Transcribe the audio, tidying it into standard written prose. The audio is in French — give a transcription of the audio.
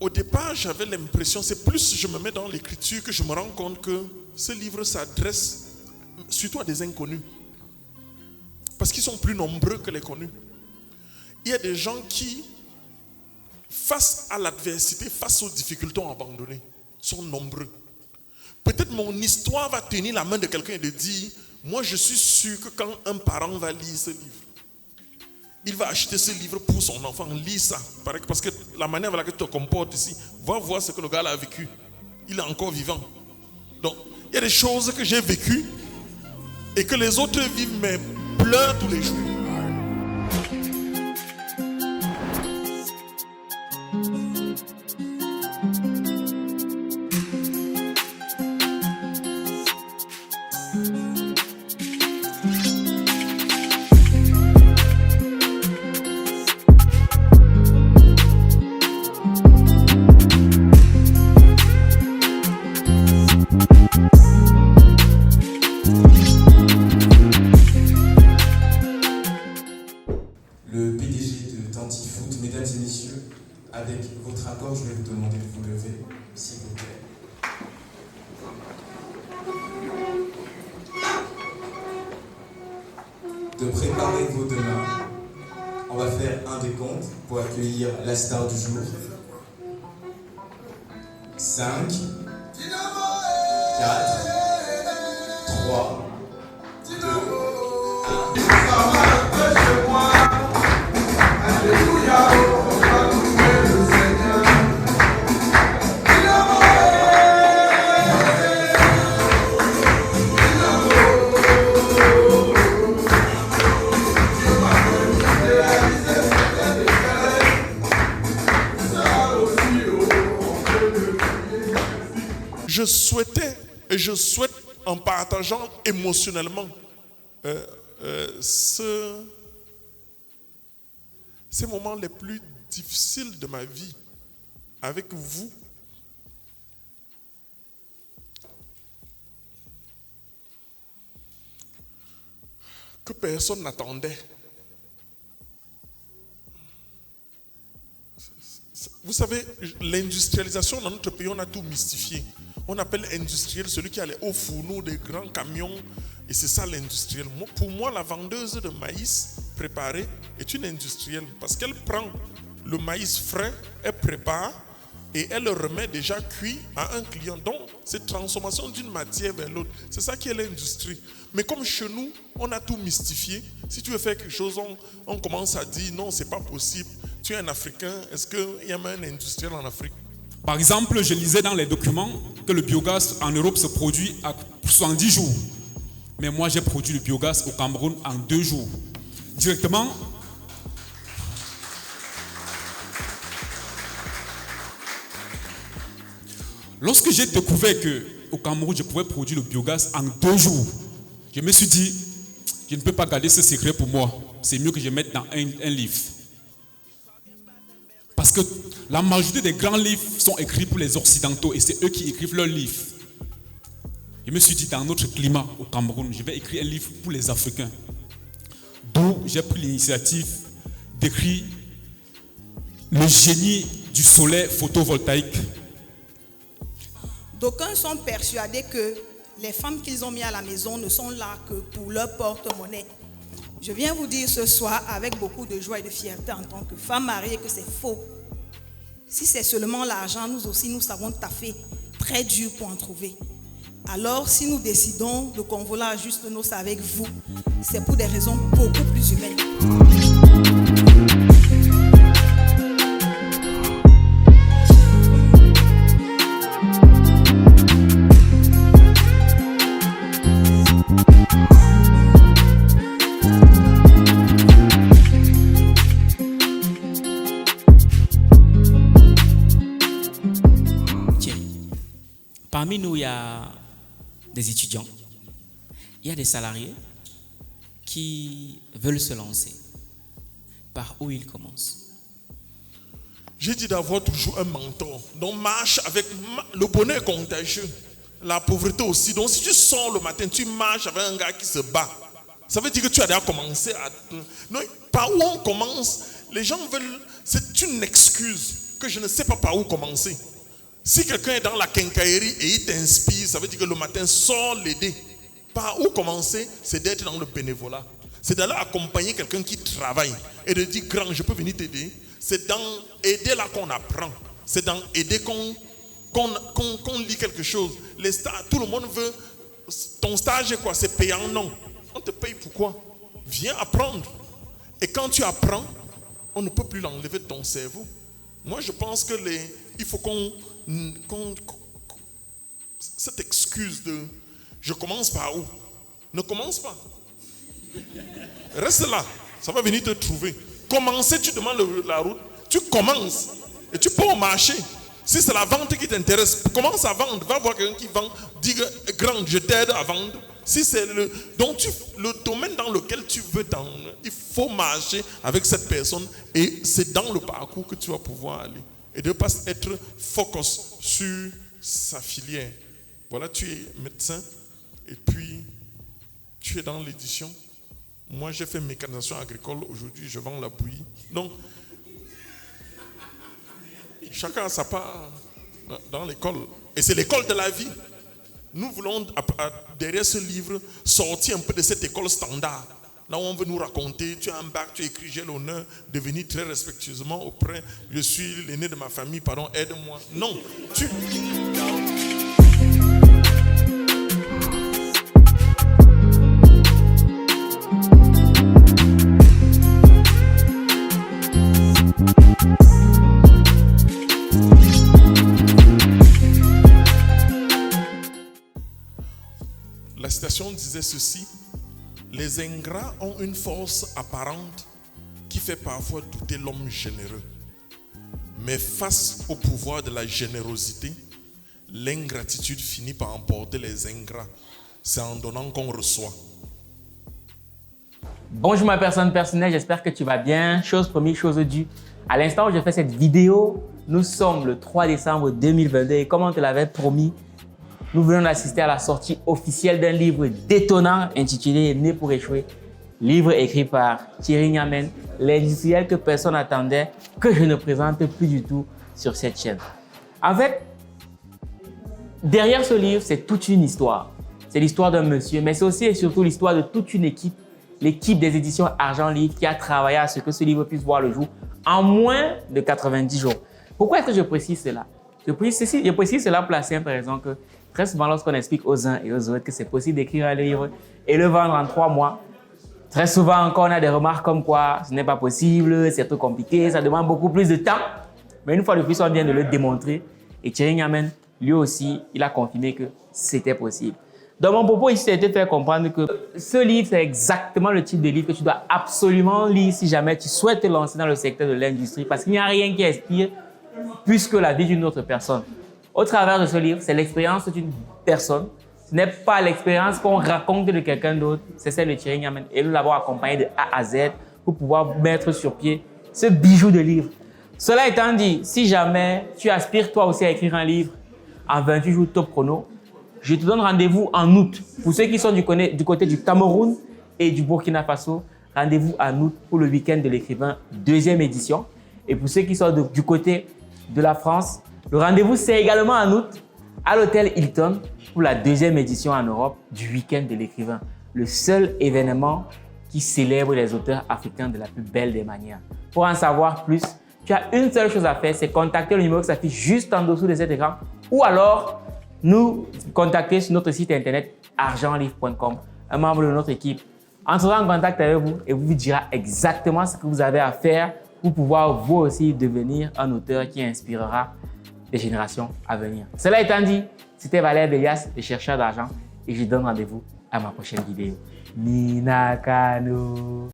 au départ, j'avais l'impression, c'est plus je me mets dans l'écriture que je me rends compte que ce livre s'adresse surtout à des inconnus. Parce qu'ils sont plus nombreux que les connus. Il y a des gens qui, face à l'adversité, face aux difficultés, ont abandonné. Sont nombreux. Peut-être mon histoire va tenir la main de quelqu'un et de dire, moi je suis sûr que quand un parent va lire ce livre, il va acheter ce livre pour son enfant, lis ça. Parce que la manière avec laquelle tu te comportes ici, va voir ce que le gars a vécu. Il est encore vivant. Donc, il y a des choses que j'ai vécues et que les autres vivent, mais pleurent tous les jours. Le PDG de Tantifoot, mesdames et messieurs, avec votre accord, je vais vous demander de vous lever, s'il vous plaît. De préparer vos deux mains. On va faire un décompte pour accueillir la star du jour. 5, 4, 3, 2, 1. Je souhaitais et je souhaite en partageant émotionnellement ces moments les plus difficiles de ma vie avec vous. Que personne n'attendait. Vous savez, l'industrialisation dans notre pays, on a tout mystifié. On appelle industriel celui qui a les hauts fourneaux, des grands camions, et c'est ça l'industriel. Pour moi, la vendeuse de maïs préparé est une industrielle parce qu'elle prend le maïs frais, elle prépare et elle le remet déjà cuit à un client. Donc, c'est transformation d'une matière vers l'autre. C'est ça qui est l'industrie. Mais comme chez nous, on a tout mystifié. Si tu veux faire quelque chose, on commence à dire non, c'est pas possible. Tu es un Africain, est-ce qu'il y a même un industriel en Afrique? Par exemple, je lisais dans les documents que le biogaz en Europe se produit à 70 jours. Mais moi, j'ai produit le biogaz au Cameroun en 2 jours. Directement. Lorsque j'ai découvert qu'au Cameroun, je pouvais produire le biogaz en 2 jours, je me suis dit, je ne peux pas garder ce secret pour moi. C'est mieux que je mette dans un livre. Parce que la majorité des grands livres sont écrits pour les Occidentaux et c'est eux qui écrivent leurs livres. Je me suis dit, dans notre climat au Cameroun, je vais écrire un livre pour les Africains. D'où j'ai pris l'initiative d'écrire le génie du soleil photovoltaïque. D'aucuns sont persuadés que les femmes qu'ils ont mis à la maison ne sont là que pour leur porte-monnaie. Je viens vous dire ce soir avec beaucoup de joie et de fierté en tant que femme mariée que c'est faux. Si c'est seulement l'argent, nous aussi nous savons taffer très dur pour en trouver. Alors si nous décidons de convoler à juste noces avec vous, c'est pour des raisons beaucoup plus humaines. Parmi nous, il y a des étudiants, il y a des salariés qui veulent se lancer. Par où ils commencent? J'ai dit d'avoir toujours un mentor. Donc marche avec le bonheur est contagieux, la pauvreté aussi. Donc si tu sors le matin, tu marches avec un gars qui se bat, ça veut dire que tu as déjà commencé à... Non, par où on commence, les gens veulent... C'est une excuse. que je ne sais pas par où commencer. Si quelqu'un est dans la quincaillerie et il t'inspire, ça veut dire que le matin, sors l'aider. Par où commencer? C'est d'être dans le bénévolat. C'est d'aller accompagner quelqu'un qui travaille et de dire, grand, je peux venir t'aider. C'est dans aider là qu'on apprend. C'est dans aider qu'on lit quelque chose. Les stages, tout le monde veut. Ton stage est quoi? C'est payant? Non. On te paye pourquoi? Viens apprendre. Et quand tu apprends, on ne peut plus l'enlever de ton cerveau. Moi, je pense que il faut cette excuse de je commence par où? Ne commence pas. Reste là. Ça va venir te trouver. Commencer, tu demandes la route. Tu commences. Et tu peux au marché. Si c'est la vente qui t'intéresse, commence à vendre. Va voir quelqu'un qui vend. Dis, grand, je t'aide à vendre. Si c'est le domaine dans lequel tu veux il faut marcher avec cette personne. Et c'est dans le parcours que tu vas pouvoir aller. Et de ne pas être focus sur sa filière. Voilà, tu es médecin. Et puis, tu es dans l'édition. Moi, j'ai fait mécanisation agricole. Aujourd'hui, je vends la bouillie. Donc, chacun a sa part dans l'école. Et c'est l'école de la vie. Nous voulons, derrière ce livre, sortir un peu de cette école standard. Là où on veut nous raconter, tu as un bac, tu écris, j'ai l'honneur de venir très respectueusement auprès. Je suis l'aîné de ma famille, pardon, aide-moi. Non, La citation disait ceci: les ingrats ont une force apparente qui fait parfois douter l'homme généreux. Mais face au pouvoir de la générosité, l'ingratitude finit par emporter les ingrats. C'est en donnant qu'on reçoit. Bonjour ma personne personnelle, j'espère que tu vas bien. Chose première, chose due. À l'instant où je fais cette vidéo, nous sommes le 3 décembre 2022 et comme on te l'avait promis, nous venons d'assister à la sortie officielle d'un livre détonnant intitulé « Né pour échouer ». Livre écrit par Thierry Nyamen, l'industriel que personne n'attendait, que je ne présente plus du tout sur cette chaîne. En fait, derrière ce livre, c'est toute une histoire. C'est l'histoire d'un monsieur, mais c'est aussi et surtout l'histoire de toute une équipe, l'équipe des éditions Argent Livre qui a travaillé à ce que ce livre puisse voir le jour en moins de 90 jours. Pourquoi est-ce que je précise cela? Je précise cela pour la simple raison que très souvent, lorsqu'on explique aux uns et aux autres que c'est possible d'écrire un livre et le vendre en 3 mois, très souvent encore, on a des remarques comme quoi ce n'est pas possible, c'est trop compliqué, ça demande beaucoup plus de temps. Mais une fois de plus, on vient de le démontrer. Et Thierry Nyamen, lui aussi, il a confirmé que c'était possible. Dans mon propos ici, c'était de faire comprendre que ce livre, c'est exactement le type de livre que tu dois absolument lire si jamais tu souhaites te lancer dans le secteur de l'industrie, parce qu'il n'y a rien qui inspire plus que la vie d'une autre personne. Au travers de ce livre, c'est l'expérience d'une personne. Ce n'est pas l'expérience qu'on raconte de quelqu'un d'autre, c'est celle de Thierry Nyamen. Et nous l'avons accompagné de A à Z pour pouvoir mettre sur pied ce bijou de livre. Cela étant dit, si jamais tu aspires toi aussi à écrire un livre en 28 jours top chrono, je te donne rendez-vous en août. Pour ceux qui sont du côté du Cameroun et du Burkina Faso, rendez-vous en août pour le week-end de l'écrivain, 2e édition. Et pour ceux qui sont du côté de la France, le rendez-vous c'est également en août à l'hôtel Hilton pour la 2e édition en Europe du week-end de l'écrivain. Le seul événement qui célèbre les auteurs africains de la plus belle des manières. Pour en savoir plus, tu as une seule chose à faire, c'est contacter le numéro qui s'affiche juste en dessous de cet écran ou alors nous contacter sur notre site internet argentlivre.com. Un membre de notre équipe entrera en contact avec vous et vous dira exactement ce que vous avez à faire pour pouvoir vous aussi devenir un auteur qui inspirera les générations à venir. Cela étant dit, c'était Valère Bélias, le chercheur d'argent, et je donne rendez-vous à ma prochaine vidéo. Nina Kano.